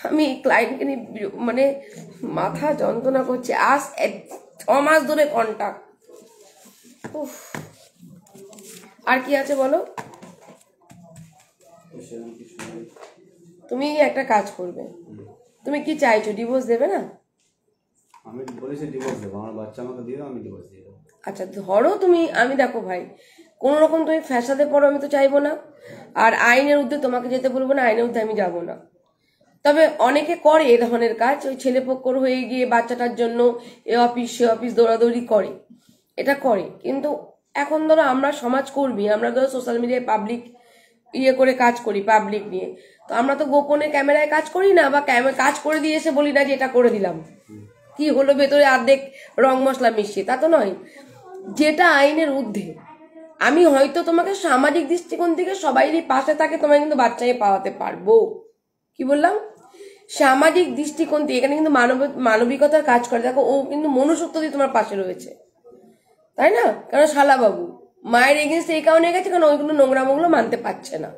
আমি ক্লায়েন্টকে নিয়ে মানে মাথা যন্ত্রণা করছে, 6 মাস ধরে কন্টাক্ট। আর কি আছে বলো? তুমি একটা কাজ করবে, তুমি কি চাইছো? ডিভোর্স দেবে না? আমি বলেছি ডিভোর্স দেবো, আমার বাচ্চা আমাকে দিয়ে দাও, আমি ডিভোর্স দিয়ে দেবো। আচ্ছা ধরো তুমি, আমি দেখো ভাই, কোনো রকম তুমি ফ্যাসাদে পড়ো আমি তো চাইবো না, আর আইনের ঊর্ধ্বে তোমাকে যেতে বলবো না, আইনের ঊর্ধ্বে আমি যাবো না। তবে অনেকে করে এ ধরনের কাজ, ওই ছেলেপক্ষর হয়ে গিয়ে বাচ্চাটার জন্য এ অফিস সে অফিস দৌড়াদৌড়ি করে, এটা করে। কিন্তু এখন ধরো আমরা সমাজকর্মী, আমরা ধরো সোশ্যাল মিডিয়ায় পাবলিক ইয়ে করে কাজ করি, পাবলিক নিয়ে, তো আমরা তো গোপনে ক্যামেরায় কাজ করি না, বা কাজ করে দিয়ে এসে বলি না যে এটা করে দিলাম, কি হলো ভেতরে অর্ধেক রং মশলা মিশিয়ে, তা তো নয়। যেটা আইনের ঊর্ধ্বে, আমি হয়তো তোমাকে সামাজিক দৃষ্টিকোণ থেকে সবাইরই পাশে থাকে, তোমায় কিন্তু বাচ্চাকে পাওয়াতে পারবো। কি বললাম? সামাজিক দৃষ্টিকোণ থেকে, এখানে কিন্তু মানবিকতার কাজ করে। দেখো ও কিন্তু মনুষ্যত্ব দিয়ে তোমার পাশে রয়েছে, তাই না? কারণ শালাবাবু মায়ের এগেনস্টে এই কারণে গেছে কারণ ওইগুলো নোংরামোগুলো মানতে পারছে না।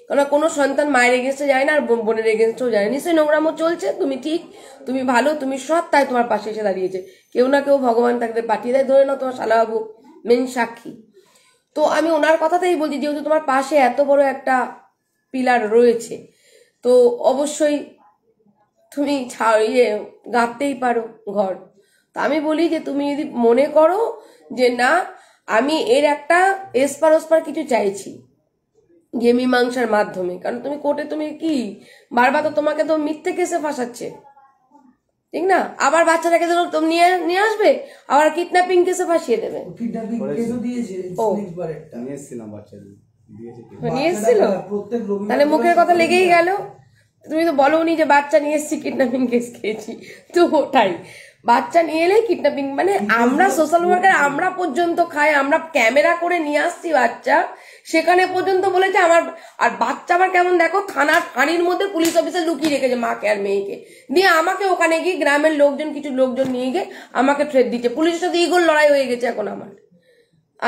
কারণ কোনো সন্তান মায়ের এগেনস্টে যায় না, আর বোনের এগেনস্টেও যায় না। নিশ্চয়ই নোংরামো চলছে, তুমি ঠিক, তুমি ভালো, তুমি সৎ, তাই তোমার পাশে এসে দাঁড়িয়েছে। কেউ না কেউ ভগবান তাকে পাঠিয়ে দেয়, ধরে নাও তোমার শালাবাবু মেন সাক্ষী। তো আমি ওনার কথাতেই বলছি, যেহেতু তোমার পাশে এত বড় একটা পিলার রয়েছে, তো অবশ্যই তুমি গাঁথতেই পারো ঘর। তা আমি বলি যে তুমি যদি মনে করো যে না আমি এর একটা এসপার ওসপার কিছু চাইছি গিয়ে মীমাংসার মাধ্যমে, কারণ তুমি কোর্টে তুমি কি বারবার তো তোমাকে তো মিথ্যে কেসে ফাঁসাচ্ছে, ঠিক না? আবার বাচ্চাটাকে তুমি নিয়ে আসবে, আবার কিডন্যাপিং কেসে ফাঁসিয়ে দেবে। কিডন্যাপিং কেসও দিয়েছে নেক্সটবার একটা নিয়ে এসেছিলাম বাচ্চাদের, দিয়েছে কি? নিয়ে এসেছিল? প্রত্যেক রবিবার তাহলে মুখের কথা লেগেই গেল। তুমি তো বলোনি যে বাচ্চা নিয়ে এসেছি কিডন্যাপিং কেস খেয়েছি, তো ওটাই বাচ্চা নিয়ে এলে কিডন্যাপিং, মানে আমরা সোশ্যাল ওয়ার্কার আমরা পর্যন্ত খাই, আমরা ক্যামেরা করে নিয়ে আসছি বাচ্চা, সেখানে পর্যন্ত বলেছে আমার। আর বাচ্চা আবার কেমন দেখো, ফাঁড়ির মধ্যে পুলিশ অফিসার লুকিয়ে রেখেছে মাকে আর মেয়েকে, দিয়ে আমাকে ওখানে গিয়ে গ্রামের লোকজন কিছু লোকজন নিয়ে গিয়ে আমাকে থ্রেট দিচ্ছে। পুলিশের সাথে ইগোর লড়াই হয়ে গেছে এখন আমার।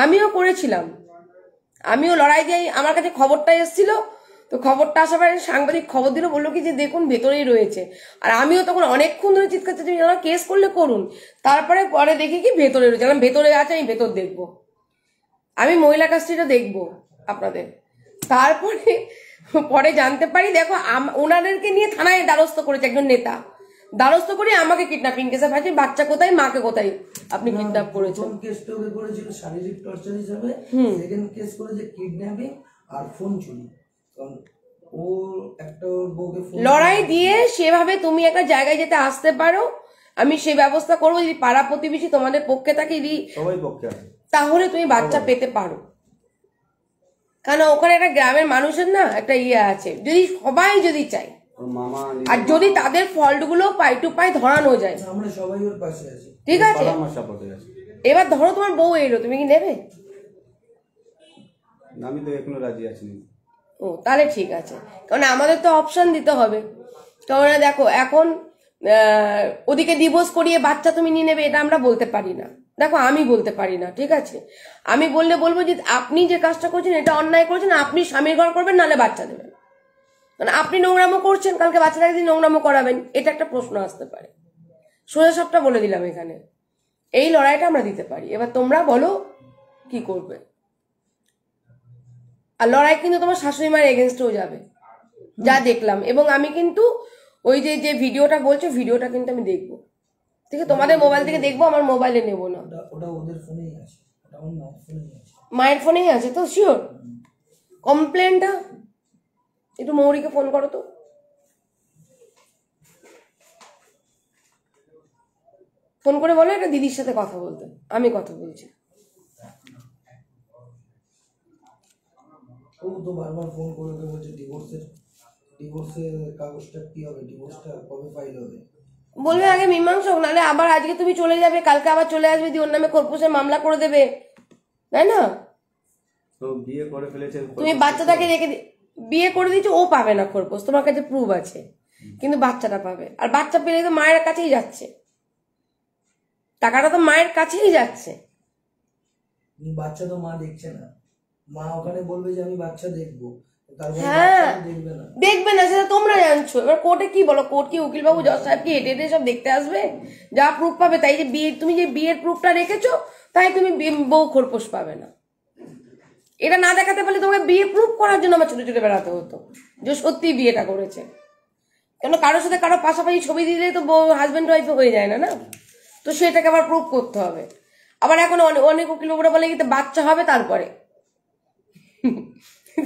আমিও করেছিলাম, আমিও লড়াই দিয়ে আমার কাছে খবরটা এসেছিল, তো খবরটা আসার পরে সাংবাদিক খবর দিল, বললো কি যে দেখুন ভেতরেই রয়েছে। আর আমিও তখন অনেকক্ষণ ধরে চিৎকার চেঁচামেচি, যারা কেস করলে করুন, তারপরে পরে দেখি কি ভেতরে রয়েছে, কারণ ভেতরে আছে, আমি ভেতর দেখবো, আমি মহিলা কাস্টডিটা দেখবো আপনাদের। তারপরে পরে জানতে পারি দেখো ওনাদেরকে নিয়ে থানায় দ্বারস্থ করেছে একজন নেতা, দ্বারস্থ করে আমাকে কিডন্যাপিং কেসে ফাঁসি, বাচ্চা কোথায় মাকে কোথায় আপনি কিডন্যাপ করেছেন। প্রথম কেসটা ওকে করেছিল শারীরিক টর্চার হিসাবে, সেকেন্ড কেস করেছে কিডন্যাপিং আর ফোন চুরি। কারণ ওর একটা ওর বউকে লড়াই দিয়ে সেভাবে তুমি একটা জায়গায় যেতে আসতে পারো, আমি সেই ব্যবস্থা করবো। যদি পাড়া প্রতিবেশী তোমাদের পক্ষে থাকে, সবাই পক্ষে আছে, তাহলে তুমি বাচ্চা পেতে পারো। কারণ ওখানে একটা গ্রামের মানুষের না একটা ইয়ে আছে, যদি সবাই যদি চাই, ওর মামা আর যদি তাদের ফল্ট গুলো পাই টু পাই ধরানো যায়, আমরা সবাই ওর পাশে আছি, ঠিক আছে? আমার সাপোর্টে আছে। এবার ধরো তোমার বউ এলো, তুমি কি নেবে? আমি তো এখনো রাজি আছি। ও তাহলে ঠিক আছে, কারণ আমাদের তো অপশন দিতে হবে। কারণ দেখো এখন ওদিকে ডিভোর্স করিয়ে বাচ্চা তুমি নিয়ে নেবে, এটা আমরা বলতে পারি না। দেখো আমি বলতে পারি না, ঠিক আছে? আমি বলবো যে আপনি যে কাজটা করছেন এটা অন্যায় করছেন, আপনি স্বামীর ঘর করবেন, নাহলে বাচ্চা দেবেন। মানে আপনি নোংরামো করছেন, কালকে বাচ্চাটাকে দিয়ে নোংরামো করাবেন, এটা একটা প্রশ্ন আসতে পারে। সোজা সবটা বলে দিলাম এখানে, এই লড়াইটা আমরা দিতে পারি। এবার তোমরা বলো কি করবে। আর লড়াই কিন্তু তোমার শাশুড়ি মায়ের এগেনস্টেও যাবে, যা দেখলাম। এবং আমি কিন্তু ওই যে ভিডিওটা বলছো, ভিডিওটা কিন্তু আমি দেখবো, ঠিক আছে? তোমাদের মোবাইল থেকে দেখবো, আমার মোবাইলে নেবো না। ওটা ওদের ফোনেই আছে, ওটা আমার মায়ের ফোনেই আছে। মায়ের ফোনেই আছে তো শিওর? কমপ্লেনটা একটু মৌরিকে ফোন করো তো। ফোন করে বলো একটা দিদির সাথে কথা বলতে, আমি কথা বলছি। ও তো বারবার ফোন করে তো বলছে ডিভোর্সের কাগজটা কি হবে, ডিভোর্সটা কবে ফাইল হবে। বলবে আগে মীমাংসা হোক, নাহলে আবার আজকে তুমি চলে যাবে, কালকে আবার চলে আসবে, দিয়ে ওর নামে খোরপোশের মামলা করে দেবে, তাই না? তো বিয়ে করে ফেলেছে, তুমি বাচ্চাটাকে রেখে বিয়ে করে দিচ্ছ, ও পাবে না খোরপোশ, তোমার কাছে প্রুফ আছে, কিন্তু বাচ্চাটা পাবে। আর বাচ্চা পেলে তো মায়ের কাছেই যাচ্ছে, টাকাটা তো মায়ের কাছেই যাচ্ছে। বাচ্চা তো মা দেখছে না, মা ওখানে বলবে যে আমি বাচ্চা দেখবো, হ্যাঁ দেখবে না, সেটা তোমরা জানছো। এবার কোর্টে কি বলো, কোর্ট কি উকিল বাবু জজ সাহেব কি হেঁটে হেঁটে সব দেখতে আসবে? যা প্রুফ পাবে তাই, যে বিয়ে তুমি যে বিয়ের প্রুফটা রেখেছো তাই তুমি বউ খোরপোশ পাবে না। এটা না দেখাতে পারলে তোমাকে বিয়ে প্রুফ করার জন্য আমার ছুটে ছুটে বেড়াতে হতো যে সত্যি বিয়েটা করেছে। কেন কারোর সাথে কারো পাশাপাশি ছবি দিলে তো বউ হাজব্যান্ড ওয়াইফ হয়ে যায় না, না? তো সেটাকে আবার প্রুফ করতে হবে। আবার এখন অনেক উকিল বাবুরা বলে কি বাচ্চা হবে তারপরে,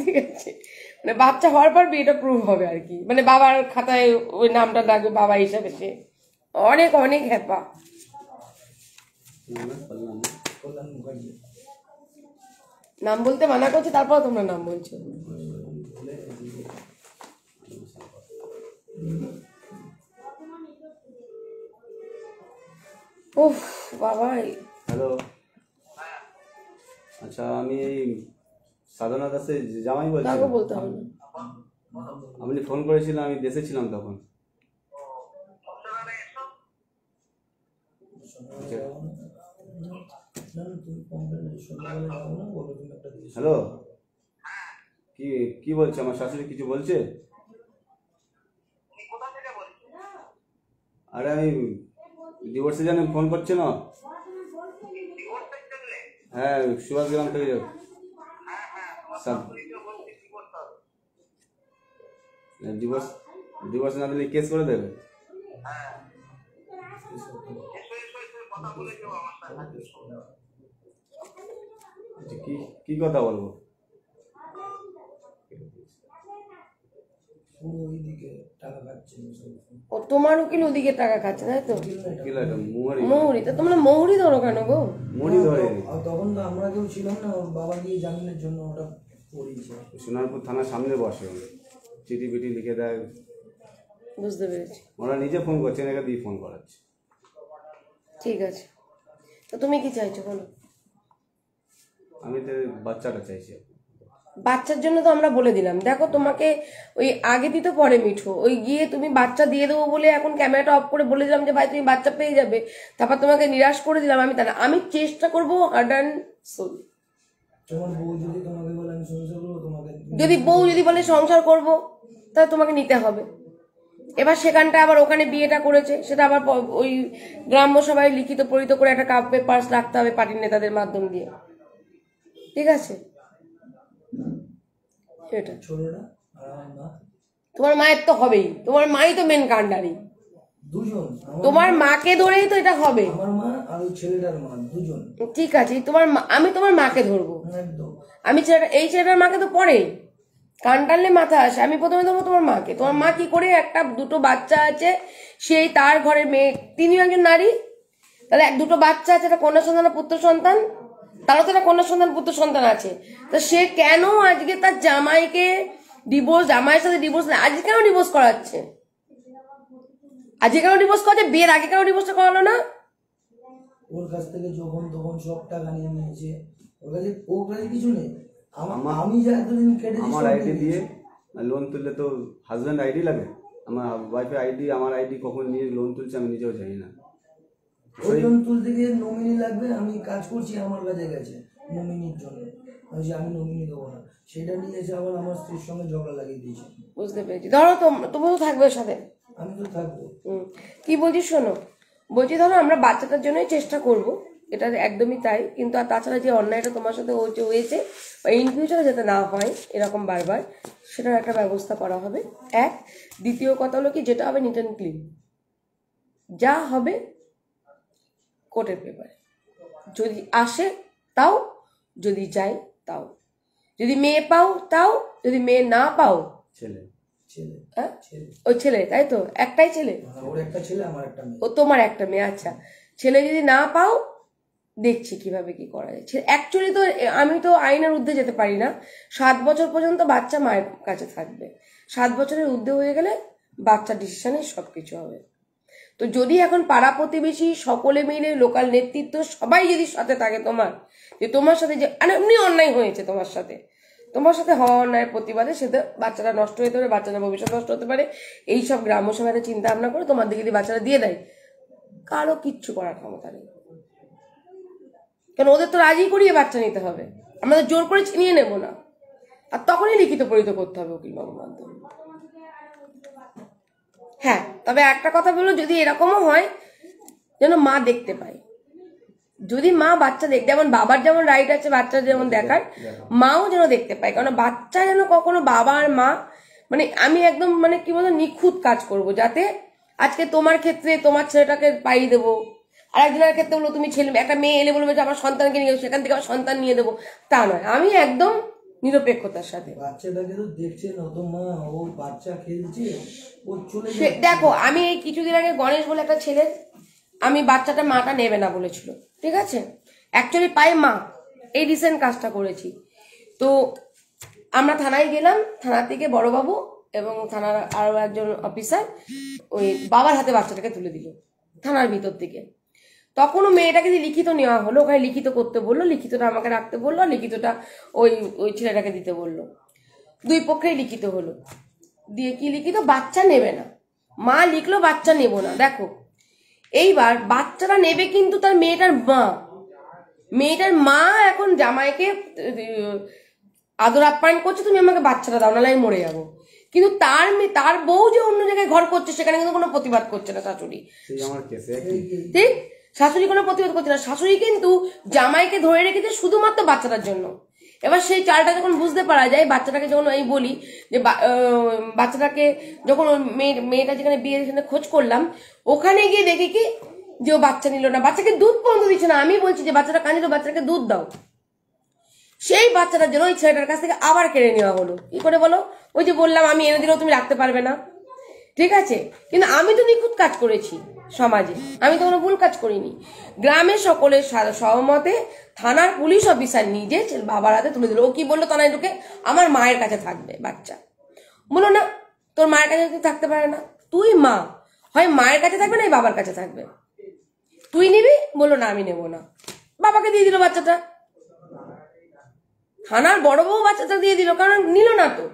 ঠিক আছে? মানে বাচ্চা হওয়ার পর বিয়েটা প্রুভ হবে আর কি, মানে বাবার খাতায় ওই নামটা লাগবে বাবা হিসাবে। সে অনেক অনেক হ্যাপা। কল্যাণ মুখার্জি। নাম বলতে মানা করছে, তারপর তোমরা নাম বলছো। উফ বাবা। হ্যালো, আচ্ছা আমি এই সাধনা দাসের জামাই বলছি। কাউকে বলতে হবে না। আপনি ফোন করেছিলেন, আমি দেশে ছিলাম তখন। হ্যালো, কি কি বলছে আমার শাশুড়ি? কিছু বলছে? আরে আমি ডিভোর্সের জন্য ফোন করছে না। হ্যাঁ, সুভাষগ্রাম থেকে ডিভোর্স ডিভোর্স না দিলে কেস করে দেবে। কি কি কথা বলবো? পুরো ওইদিকে টাকা খাচ্ছে। ও তোমার উকিল ওদিকে টাকা খাচ্ছে, তাই তো? কি লাগে মুহুরি মৌরি, তা তোমরা মৌরি ধরো কেন গো? মুড়ি ধরে আর তখন তো আমরা কেউ ছিলাম না, ওর বাবা গিয়ে জামিনের জন্য ওটা করিয়েছে। সোনারপুর থানার সামনে বসে, চিঠি পিটি লিখে দেয়। বুঝতে পেরেছি। ওরা নিজে ফোন করছে, এনাকে দিয়ে ফোন করাচ্ছে। ঠিক আছে, তো তুমি কি চাইছো বলো? আমি তো বাচ্চাটা চাইছি। বাচ্চার জন্য তো আমরা বলে দিলাম, দেখো তোমাকে ওই আগে দিতে পরে মিঠো, ওই গিয়ে তুমি বাচ্চা দিয়ে দেবো বলে এখন ক্যামেরাটা অফ করে বলে দিলাম যে ভাই তুমি বাচ্চা পেয়ে যাবে, তারপর তোমাকে নিরাশ করে দিলাম। আমি তাহলে আমি চেষ্টা করবো হার্ড অ্যান্ড সোল। তোমার বউ যদি তোমাকে বলে আমি সংসার করবো, তোমাকে যদি বউ যদি বলে সংসার করবো, তাহলে তোমাকে নিতে হবে। এবার সেখানটা আবার ওখানে বিয়েটা করেছে, সেটা আবার ওই গ্রাম্য সভায় লিখিত পরিত করে একটা কাপ পেপারস রাখতে হবে পার্টির নেতাদের মাধ্যম দিয়ে। ঠিক আছে, এটা ছোটটা আর আমার মা, তোমার মায়ের তো হবেই, তোমার মাই তো মেন কাণ্ডারি। দুজন। তোমার মাকে ধরেই তো এটা হবে। আমার মা আর ওই ছেলেটার মা, দুজন। ঠিক আছে, তোমার আমি তোমার মাকে ধরবো। একদম। আমি এই ছেলেটার মাকে তো পরে কান টানলে মাথা আসে, আমি প্রথমে ধরবো তোমার মাকে। তোমার মা কি করে, একটা দুটো বাচ্চা আছে, সেই তার ঘরের মেয়ে, তিনিও একজন নারী, তাহলে দুটো বাচ্চা আছে, একটা কন্যা সন্তান পুত্র সন্তান, তারও তো একটা কন্যা সন্তান পুত্র সন্তান আছে। তো সে কেন আজকে তার জামাইকে ডিভোর্স, জামাইয়ের সাথে ডিভোর্স, আজকে কেন ডিভোর্স করাচ্ছে? আজকে কেন ডিভোর্স করাচ্ছে? বিয়ের আগে কেন ডিভোর্সটা করালো না? ওর কাছ থেকে যখন তখন সব টাকা নিয়ে নিয়েছে। ওর কাছে কিছু নেই। আমি যা এতদিন কেটেছি আমার আইডি দিয়ে লোন তুললে তো হাজব্যান্ড আইডি লাগে, আমার ওয়াইফের আইডি, আমার আইডি কখন নিয়ে লোন তুলছে আমি নিজেও জানি না। ওই লোন তুলতে গিয়ে নমিনি লাগবে, আমি কাজ করছি, আমার কাছে গেছে নমিনির জন্য, আমি নমিনি দেবো না, সেটা নিয়ে এসে আবার আমার স্ত্রীর সঙ্গে ঝগড়া লাগিয়ে দিয়েছে। বুঝতে পেরেছি। ধরো তুমিও থাকবে ওর সাথে। আমি তো থাকবো। কি বলছি শোনো, বলছি ধরো আমরা বাচ্চাটার জন্যই চেষ্টা করব, এটা একদমই তাই, কিন্তু আর তাছাড়া যে অন্যায়টা তোমার সাথে হয়েছে বা ইন ফিউচারে যাতে না হয় এরকম বারবার, সেটার একটা ব্যবস্থা করা হবে। এক, দ্বিতীয় কথা হলো কি, যেটা হবে নিট অ্যান্ড ক্লিন, যা হবে কোর্টের পেপারে, যদি আসে তাও, যদি যাই তাও, যদি মেয়ে পাও তাও, যদি মেয়ে না পাও ছেলে ছেলে। হ্যাঁ ছেলে। ওই ছেলে, তাই তো? একটাই ছেলে? ওর একটা ছেলে, আমার একটা মেয়ে। ও তোমার একটা মেয়ে, আচ্ছা। ছেলে যদি না পাও, দেখছি কিভাবে কি করা যায়। অ্যাকচুয়ালি তো আমি তো আইনের ঊর্ধ্বে যেতে পারি না। 7 বছর পর্যন্ত বাচ্চা মায়ের কাছে থাকবে, 7 বছরের ঊর্ধ্বে হয়ে গেলে বাচ্চা ডিসিশনে সবকিছু হবে। তো যদি এখন পাড়া প্রতিবেশী সকলে মিলে, লোকাল নেতৃত্ব সবাই যদি সাথে থাকে তোমার, যে তোমার সাথে যে এমনি অন্যায় হয়েছে তোমার সাথে হওয়া অন্যায়ের প্রতিবাদে, সেটা বাচ্চাটা নষ্ট হতে পারে, বাচ্চাটা ভবিষ্যৎ নষ্ট হতে পারে, এইসব গ্রাম্য সভাতে চিন্তা ভাবনা করে তোমার দিকে যদি বাচ্চারা দিয়ে দেয়, কারো কিচ্ছু করার ক্ষমতা নেই। কারণ ওদের তো রাজি করিয়ে বাচ্চা নিতে হবে, আমরা তো জোর করে ছিনিয়ে নেবো না। আর তখনই লিখিত পরিত করতে হবে উকিল বাবুর মাধ্যমে। হ্যাঁ, তবে একটা কথা বলো, যদি এরকমও হয় যেন মা দেখতে পায়, যদি মা বাচ্চা দেখতে, যেমন বাবার যেমন রাইট আছে বাচ্চা যেমন দেখার, মাও যেন দেখতে পায়। কারণ বাচ্চা যেন কখনো বাবা আর মা, মানে আমি একদম মানে কি বলতো নিখুঁত কাজ করব, যাতে আজকে তোমার ক্ষেত্রে তোমার ছেলেটাকে পাইয়ে দেবো, আর একজনের ক্ষেত্রে বলবো তুমি ছেলে, একটা মেয়ে এলে বলবো যে আমার সন্তানকে নিয়ে, সেখান থেকে আমার সন্তান নিয়ে দেবো, তা নয়। আমি একদম নিরপেক্ষতার সাথে। বাচ্চাটাকে তো দেখছে না তো মা, ও বাচ্চা খেলছে, ও চলে দেখো আমি এই কিছুদিন আগে গণেশ বলে একটা ছেলে, আমি বাচ্চাটা মাটা নেবে না বলেছিল, ঠিক আছে, অ্যাকচুয়ালি পায়ে মা, এই রিসেন্ট কাজটা করেছি। তো আমরা থানায় গেলাম, থানা থেকে বড়বাবু এবং থানার আরো একজন অফিসার ওই বাবার হাতে বাচ্চাটাকে তুলে দিল থানার ভিতর থেকে। তখনও মেয়েটাকে যে লিখিত নেওয়া হলো, ওখানে লিখিত করতে বললো, লিখিতটা আমাকে রাখতে বললো, লিখিতটা ওই ওই ছেলেটাকে দিতে বললো, দুই পক্ষেই লিখিত হলো। দিয়ে কি লিখিত, বাচ্চা নেবে না, মা লিখলো বাচ্চা নেব না। দেখো এইবার বাচ্চাটা নেবে কিন্তু তার মেয়েটার মা এখন জামাইকে আদর আপ্যায়ন করছে, তুমি আমাকে বাচ্চাটা দাও নাহলে আমি মরে যাবো। কিন্তু তার বউ যে অন্য জায়গায় ঘর করছে সেখানে কিন্তু কোনো প্রতিবাদ করছে না শাশুড়ি, ঠিক, শাশুড়ি কোনো প্রতিবাদ করছে না। শাশুড়ি কিন্তু জামাইকে ধরে রেখেছে শুধুমাত্র বাচ্চাটার জন্য। এবার সেই চালটা যখন বুঝতে পারা যায়, বাচ্চাটাকে যখন আমি বলি যে বাচ্চাটাকে যখন মেয়েটা যেখানে বিয়ে সেখানে খোঁজ করলাম, ওখানে গিয়ে দেখি কি যে ও বাচ্চা নিল না, বাচ্চাকে দুধ পর্যন্ত দিচ্ছে না। আমি বলছি যে বাচ্চাটা কাঁদিল, বাচ্চাটাকে দুধ দাও। সেই বাচ্চাটার জন্য ওই ছেলেটার কাছ থেকে আবার কেড়ে নেওয়া হলো। কি করে বলো? ওই যে বললাম আমি এনে দিলেও তুমি রাখতে পারবে না, ঠিক আছে, কিন্তু আমি তো নিখুঁত কাজ করেছি সমাজে, আমি তো কোনো ভুল কাজ করিনি। গ্রামের সকলের সহমতে থানার পুলিশ অফিসার নিজে বাবার হাতে তুলে দিল। ও কি বললো, থানায় ঢুকে আমার মায়ের কাছে থাকবে বাচ্চা। বলো না, তোর মায়ের কাছে থাকতে পারে না, তুই মা, হয় মায়ের কাছে থাকবে না বাবার কাছে থাকবে, তুই নিবি। বললো না আমি নেবো না, বাবাকে দিয়ে দিল বাচ্চাটা। থানার বড়বাবু বাচ্চাটা দিয়ে দিল, কারণ নিল না তো।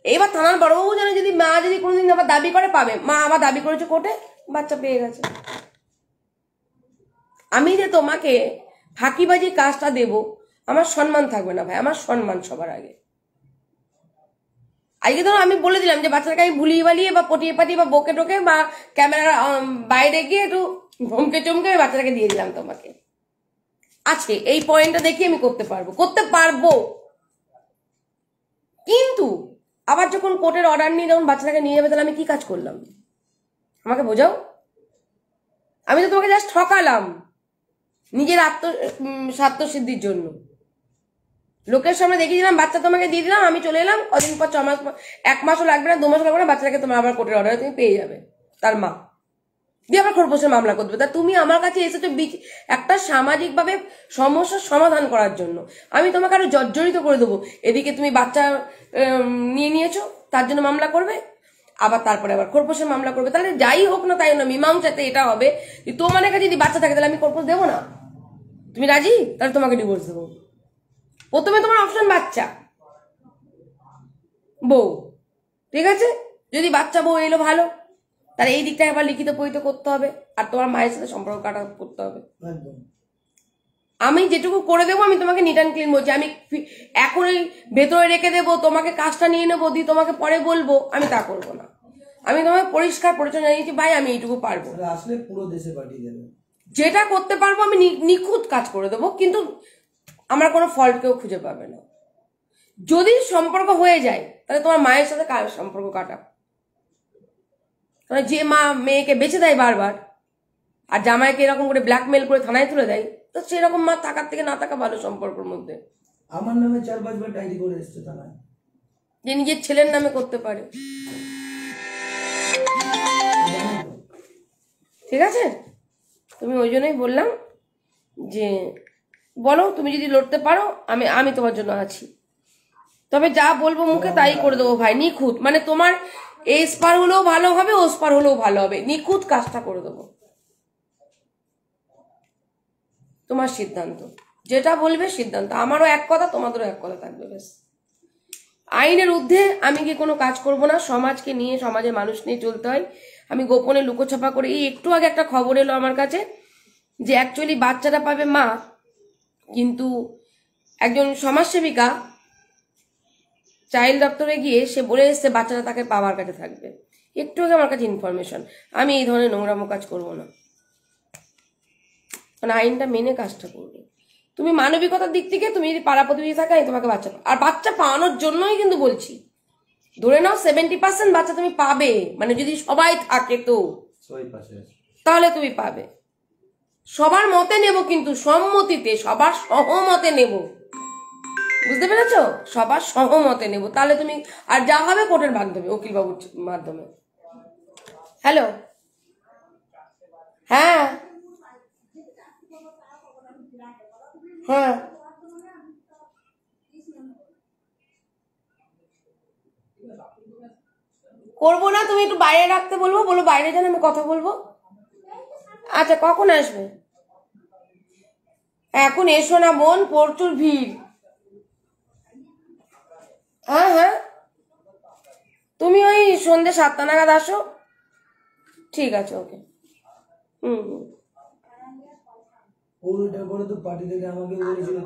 এবার থানার বড়বাবু জানে যদি মা যদি কোনোদিন আবার দাবি করে পাবে, মা আবার দাবি করেছে কোর্টে, বাচ্চা পেয়ে গেছে। আমি যে তোমাকে ফাঁকিবাজি কাজটা দেব, আমার সম্মান থাকবে না ভাই, আমার সম্মান সবার আগে। আজকে ধরো আমি বলে দিলাম যে বাচ্চাটাকে আমি ভুলিয়ে বালিয়ে বা পটিয়ে পাটিয়ে বা বকে টোকে বা ক্যামেরার বাইরে গিয়ে একটু ধমকে চমকে বাচ্চাটাকে দিয়ে দিলাম তোমাকে, আছে এই পয়েন্টটা দেখি আমি করতে পারবো। কিন্তু আবার যখন কোর্টের অর্ডার নিয়ে যখন বাচ্চাটাকে নিয়ে যাবে, তাহলে আমি কি কাজ করলাম আমাকে বোঝাও। আমি তো তোমাকে জাস্ট ঠকালাম নিজের স্বার্থসিদ্ধির জন্য। লোকের সামনে দেখিয়ে দিলাম বাচ্চা তোমাকে দিয়ে দিলাম, আমি চলে এলাম, কদিন পর 6 মাস, 1 মাসও লাগবে না, 2 মাসও লাগবে না, বাচ্চাটাকে তোমার আবার কোর্টের অর্ডারে তুমি পেয়ে যাবে, তার মা দিয়ে আবার খোরপোশের মামলা করবে। তা তুমি আমার কাছে এসেছো একটা সামাজিকভাবে সমস্যার সমাধান করার জন্য, আমি তোমাকে আরো জর্জরিত করে দেবো। এদিকে তুমি বাচ্চা নিয়ে নিয়েছো তার জন্য মামলা করবে, আবার তারপরে আবার খোরপোশের মামলা করবে। তাহলে যাই হোক না তাই না, মীমাংসাতে এটা হবে যে তোমার কাছে যদি বাচ্চা থাকে তাহলে আমি খোরপোশ দেবো না, তুমি রাজি, তাহলে তোমাকে ডিভোর্স দেবো। প্রথমে তোমার অপশন বাচ্চা বউ, ঠিক আছে, যদি বাচ্চা বউ এলো ভালো, তাহলে এই দিকটা আবার লিখিত পরিত করতে হবে, আর তোমার মায়ের সাথে সম্পর্ক কাটা করতে হবে। আমি যেটুকু করে দেবো আমি তোমাকে নিট অ্যান্ড ক্লিন বলছি, আমি এখন ওই ভেতরে রেখে দেবো, তোমাকে কাজটা নিয়ে নেবো, দিয়ে তোমাকে পরে বলবো, আমি তা করবো না। আমি তোমাকে পরিষ্কার পরিচ্ছন্ন জানিয়েছি ভাই আমি এইটুকু পারবো, আসলে পুরো দেশে পাঠিয়ে দেবে, যেটা করতে পারবো আমি নিখুঁত কাজ করে দেবো, কিন্তু আমার কোনো ফল্ট কেউ খুঁজে পাবে না। যদি সম্পর্ক হয়ে যায় তাহলে তোমার মায়ের সাথে সম্পর্ক কাটা, যে মা মেয়েকে বেঁচে দেয় বারবার আর জামাইকে এরকম করে ব্ল্যাকমেল করে থানায় তুলে দেয়, তো সেরকম মা থাকার থেকে না থাকা ভালো সম্পর্কের মধ্যে। আমার নামে 4-5 বার ডায়েরি করে এসছে থানায়, যে নিজের ছেলের নামে করতে পারে, ঠিক আছে। তুমি ওই জন্যই বললাম যে বলো, তুমি যদি লড়তে পারো আমি তোমার জন্য আছি, তবে যা বলবো মুখে তাই করে দেবো ভাই, নিখুঁত, মানে তোমার এস পার হলেও ভালো হবে, ওস পার হলেও ভালো হবে, নিখুঁত কাজটা করে দেবো। তোমার সিদ্ধান্ত, যেটা বলবে সিদ্ধান্ত, আমারও এক কথা তোমাদেরও এক কথা থাকবে, ব্যাস। আইনের ঊর্ধ্বে আমি কি কোনো কাজ করব না, সমাজকে নিয়ে সমাজের মানুষ নিয়ে চলতে হয়। আমি গোপনে লুকোছাপা করে, এই একটু আগে একটা খবর এলো আমার কাছে যে অ্যাকচুয়ালি বাচ্চাটা পাবে মা, কিন্তু একজন সমাজসেবিকা চাইল্ড দপ্তরে গিয়ে সে বলে এসছে বাচ্চাটা তাকে বাবার কাছে থাকবে। একটু আগে আমার কাছে ইনফরমেশন, আমি এই ধরনের নোংরামো কাজ করবো না, মানে আইনটা মেনে কাজটা করবে। তুমি মানবিকতার দিক থেকে তুমি যদি পাড়া প্রতিবেশী থাকে, আমি তোমাকে বাচ্চা, আর বাচ্চা পাওয়ানোর জন্যই কিন্তু বলছি, ধরে নাও 70% বাচ্চা তুমি পাবে, মানে যদি সবাই থাকে তো তাহলে তুমি পাবে। সবার মতে নেব, কিন্তু সম্মতিতে, সবার সহমতে নেব, বুঝতে পেরেছো? সবার সহমতে নেব, তাহলে তুমি আর যা হবে কোর্টের মাধ্যমে, উকিল বাবুর মাধ্যমে। হ্যালো, হ্যাঁ হ্যাঁ, করবো না, তুমি একটু বাইরে রাখতে বলবো, বলো বাইরে যান, আমি কথা বলবো। আচ্ছা, কখন আসবে? এখন এসো না বোন, প্রচুর ভিড়। হ্যাঁ হ্যাঁ, তুমি ওই সন্ধ্যে 7টা নাগাদ আসো। ঠিক আছে, ওকে। হুম হুম। ওর ওইটার পরে তো পার্টি থেকে আমাকে বলেছিল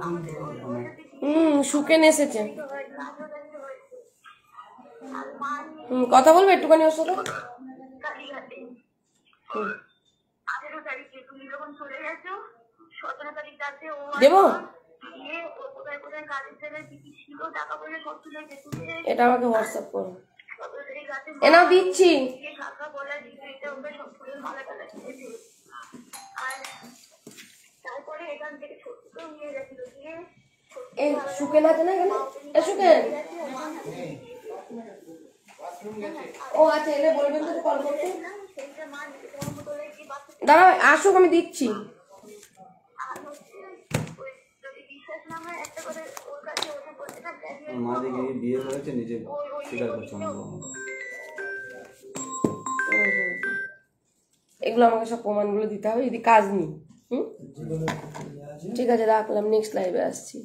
সুকেন এসেছে। কথা বলবে একটুখানি ওর সাথে? হুম। দেবো, এটা আমাকে হোয়াটসঅ্যাপ করো। এনাও দিচ্ছি। এই সুকেন আছে না এখানে? এ সুকেন, ও আচ্ছা, এলে বলবেন তো কল করতে। দাঁড়াও, আসুক, আমি দিচ্ছি। মা দেখে বিয়ে করেছে, নিজে স্বীকার করছে আমার বাবা মা। এগুলো আমাকে সব প্রমাণগুলো দিতে হবে, যদি কাজ নেই। হুম, ঠিক আছে, রাখলাম, নেক্সট লাইভে আসছি।